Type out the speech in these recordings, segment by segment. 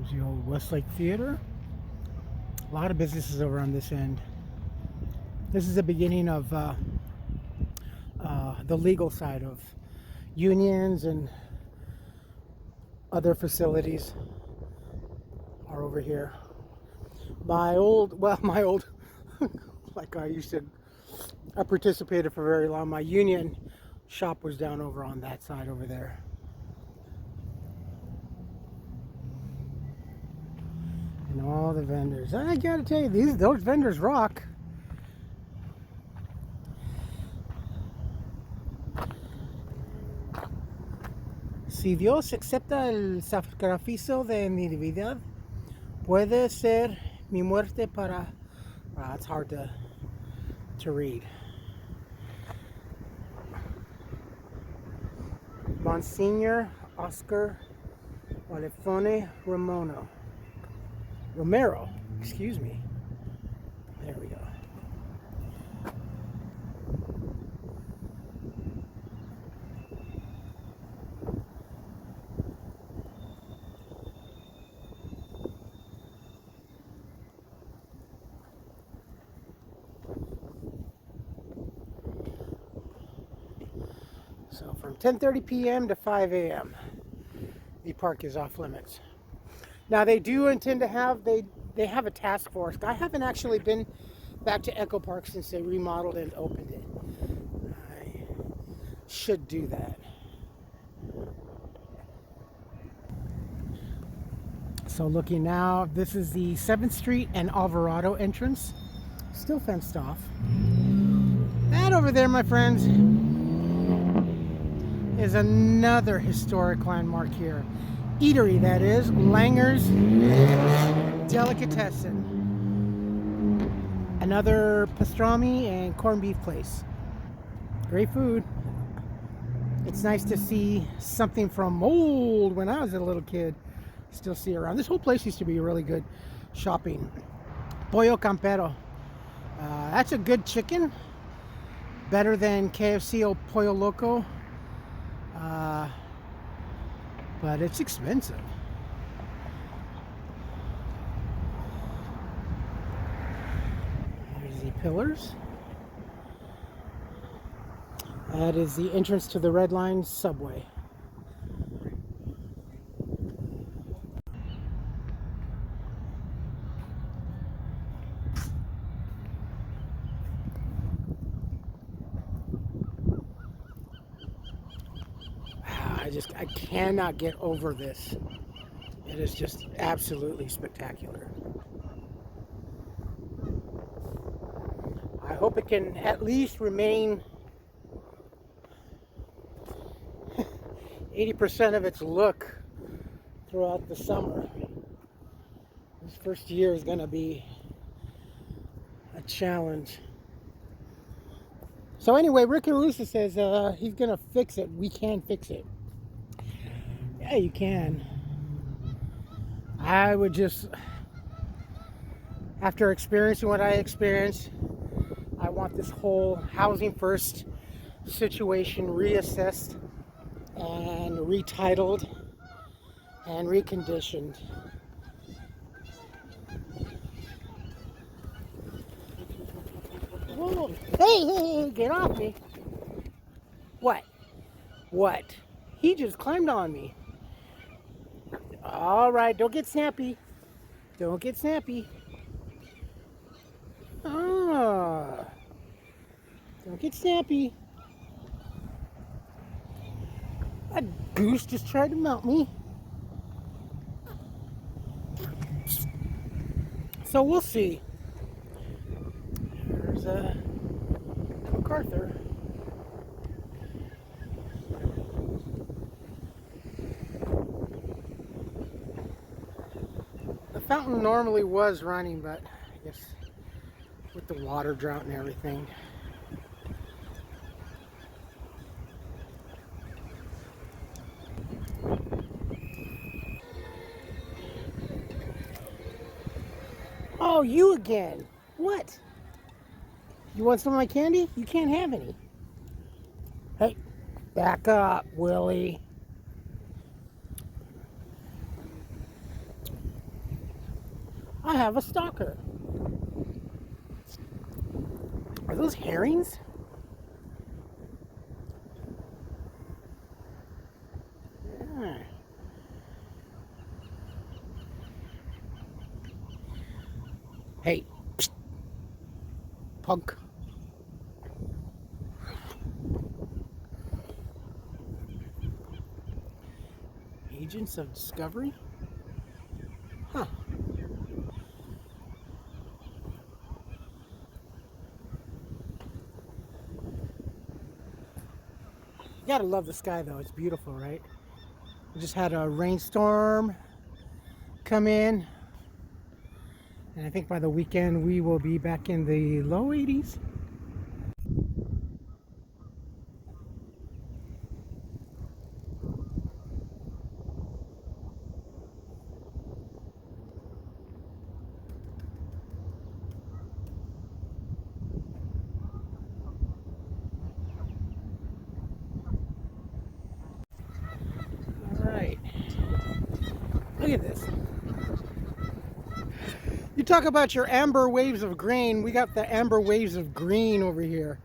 There's the old Westlake Theater. A lot of businesses over on this end. This is the beginning of the legal side of unions, and other facilities are over here. My old, like I participated for very long. My union shop was down over on that side over there. And all the vendors. I gotta tell you, those vendors rock. Si Dios acepta el sacrificio de mi vida, puede ser mi muerte para... it's hard to read. Monsignor Oscar Valefone Romero, excuse me. There we go. So from 10:30 p.m. to 5 a.m. the park is off limits. Now they do intend to have they have a task force. I haven't actually been back to Echo Park since they remodeled and opened it. I should do that. So looking now, this is the 7th Street and Alvarado entrance. Still fenced off. That over there, my friends, is another historic landmark here. Eatery, that is, Langer's Delicatessen. Another pastrami and corned beef place. Great food. It's nice to see something from old when I was a little kid still see around. This whole place used to be really good shopping. Pollo Campero. That's a good chicken. Better than KFC or Pollo Loco. But it's expensive. There's the pillars. That is the entrance to the Red Line subway. I cannot get over this. It is just absolutely spectacular. I hope it can at least remain 80% of its look throughout the summer. This first year is going to be a challenge. So anyway, Rick Caruso says he's going to fix it. We can fix it. Yeah, you can. I would just, after experiencing what I experienced, I want this whole housing first situation reassessed and retitled and reconditioned. Whoa. Hey, get off me. What? He just climbed on me. All right, don't get snappy. Don't get snappy. Don't get snappy. A goose just tried to mount me. So we'll see. There's MacArthur. The fountain normally was running, but I guess with the water drought and everything. Oh, you again. What? You want some of my candy? You can't have any. Hey, back up, Willie. I have a stalker. Are those herrings? Yeah. Hey, psst, punk. Agents of Discovery? Huh. You gotta love the sky though, it's beautiful, right? We just had a rainstorm come in, and I think by the weekend we will be back in the low 80s. All right, look at this. You talk about your amber waves of grain. We got the amber waves of green over here.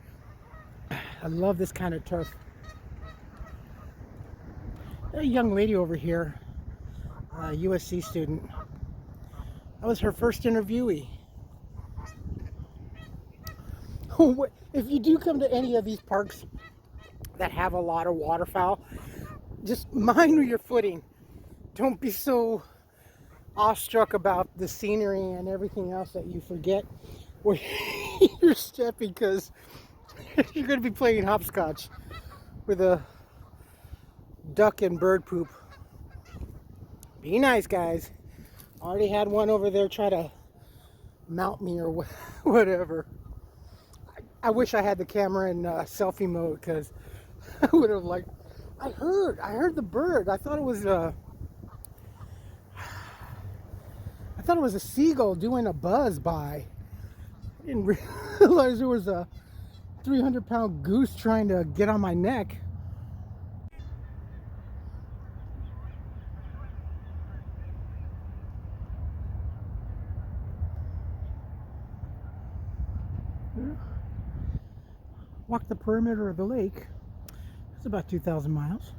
I love this kind of turf. A young lady over here, a USC student. I was her first interviewee. If you do come to any of these parks that have a lot of waterfowl, just mind your footing. Don't be so awestruck about the scenery and everything else that you forget where you're stepping, because you're going to be playing hopscotch with a duck and bird poop. Be nice, guys. Already had one over there try to mount me or whatever. I wish I had the camera in selfie mode, because I would have liked. I heard the bird. I thought it was a seagull doing a buzz by. I didn't realize there was a 300-pound goose trying to get on my neck. Walk the perimeter of the lake. It's about 2,000 miles.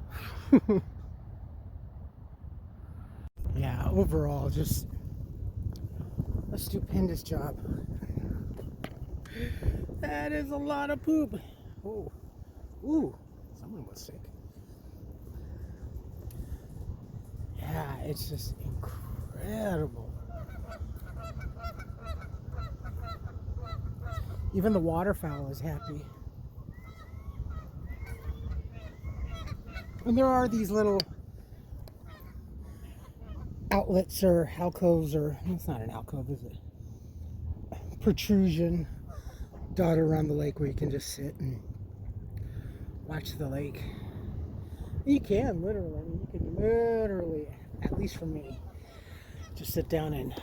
Yeah, overall, just a stupendous job. That is a lot of poop. Oh, ooh, someone was sick. Yeah, it's just incredible. Even the waterfowl is happy. And there are these little outlets or alcoves, or it's not an alcove, is it? Protrusion dotted around the lake where you can just sit and watch the lake. You can literally, at least for me, just sit down and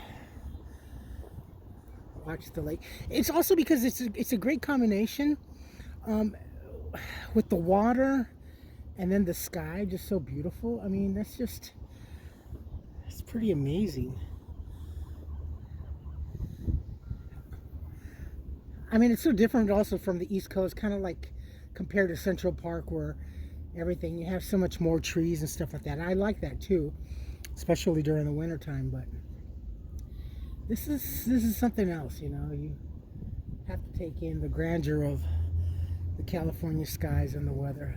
watch the lake. It's also because it's a great combination with the water and then the sky, just so beautiful. I mean, it's pretty amazing. I mean, it's so different also from the East Coast, kind of like compared to Central Park, where everything, you have so much more trees and stuff like that. I like that too, especially during the winter time. But this is something else, you know. You have to take in the grandeur of the California skies and the weather.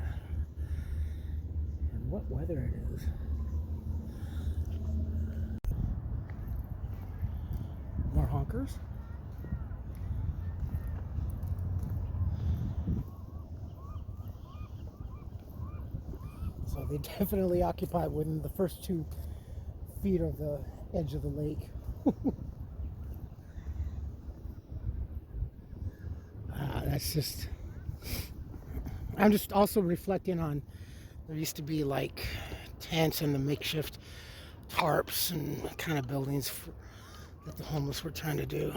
And what weather it is. More honkers. So they definitely occupy within the first 2 feet of the edge of the lake. That's just, I'm just also reflecting on, there used to be like tents and the makeshift tarps and kind of buildings that the homeless were trying to do.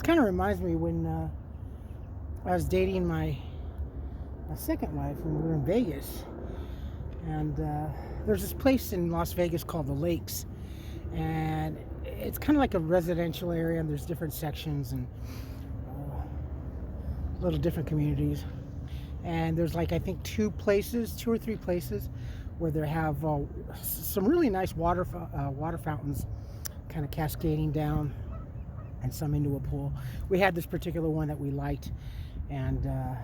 This kind of reminds me when I was dating my second wife when we were in Vegas. And there's this place in Las Vegas called the Lakes. And it's kind of like a residential area, and there's different sections and little different communities. And there's like, I think two or three places where they have some really nice water fountains kind of cascading down and some into a pool. We had this particular one that we liked, and I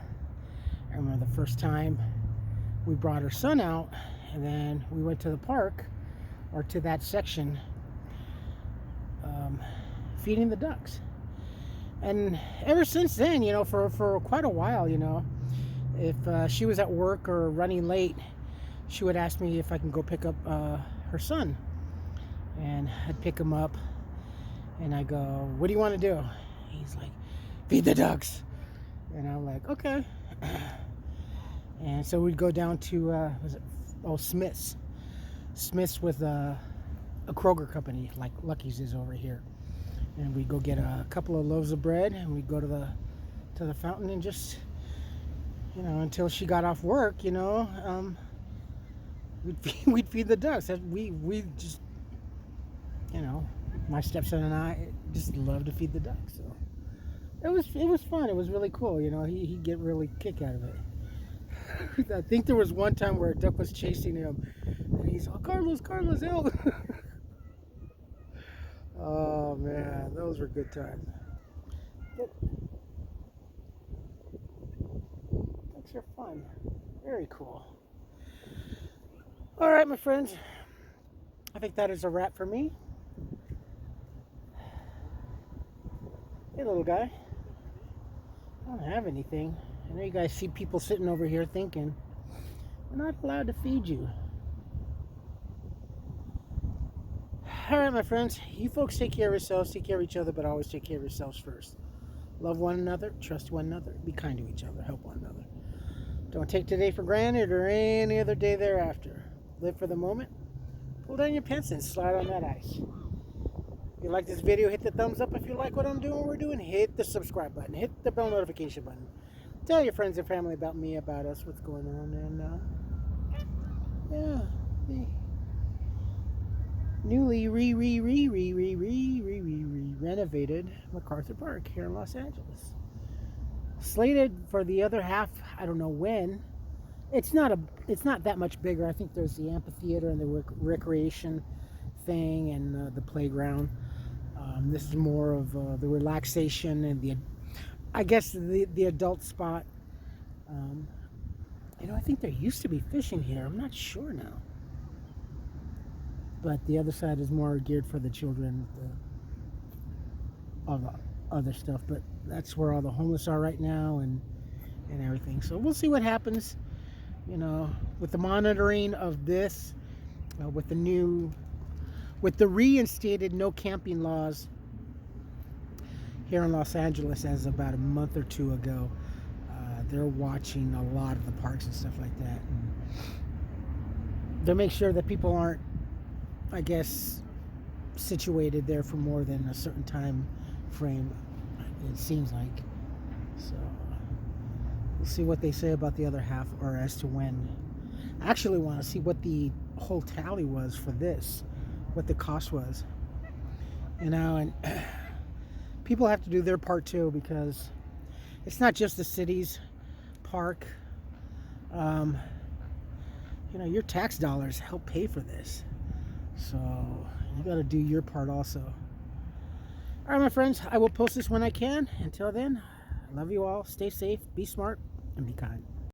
remember the first time we brought our son out, and then we went to the park or to that section feeding the ducks. And ever since then, you know, for quite a while, you know, if she was at work or running late, she would ask me if I can go pick up her son. And I'd pick him up, and I go, "What do you want to do?" He's like, "Feed the ducks." And I'm like, "Okay." And so we'd go down to Smith's with a Kroger company like Lucky's is over here, and we'd go get a couple of loaves of bread, and we'd go to the fountain and just, you know, until she got off work, you know, we'd feed the ducks. We just, you know, my stepson and I just love to feed the ducks. So it was fun. It was really cool. You know, he'd get really kick out of it. I think there was one time where a duck was chasing him, and he's like, Carlos, help!" Oh man, those were good times. But ducks are fun. Very cool. All right, my friends. I think that is a wrap for me. Hey, little guy. I don't have anything. I know you guys see people sitting over here thinking, "We're not allowed to feed you." All right, my friends. You folks take care of yourselves, take care of each other, but always take care of yourselves first. Love one another, trust one another, be kind to each other, help one another. Don't take today for granted or any other day thereafter. Live for the moment. Pull down your pants and slide on that ice. If you like this video, hit the thumbs up. If you like what I'm doing, what we're doing, hit the subscribe button, hit the bell notification button. Tell your friends and family about me, about us, what's going on, and yeah, the newly renovated MacArthur Park here in Los Angeles. Slated for the other half, I don't know when. It's not that much bigger. I think there's the amphitheater and the recreation thing and the playground. This is more of the relaxation and the adult spot. You know, I think there used to be fishing here. I'm not sure now. But the other side is more geared for the children, all the other stuff. But that's where all the homeless are right now and everything. So we'll see what happens, you know, with the monitoring of this, with the reinstated no camping laws here in Los Angeles as about a month or two ago. They're watching a lot of the parks and stuff like that. And they'll make sure that people aren't, I guess, situated there for more than a certain time frame, it seems like. So we'll see what they say about the other half, or as to when. I actually want to see what the whole tally was for this, what the cost was, you know. And people have to do their part too, because it's not just the city's park. You know, your tax dollars help pay for this, so you got to do your part also. All right, my friends, I will post this when I can. Until then, I love you all. Stay safe, be smart, and be kind.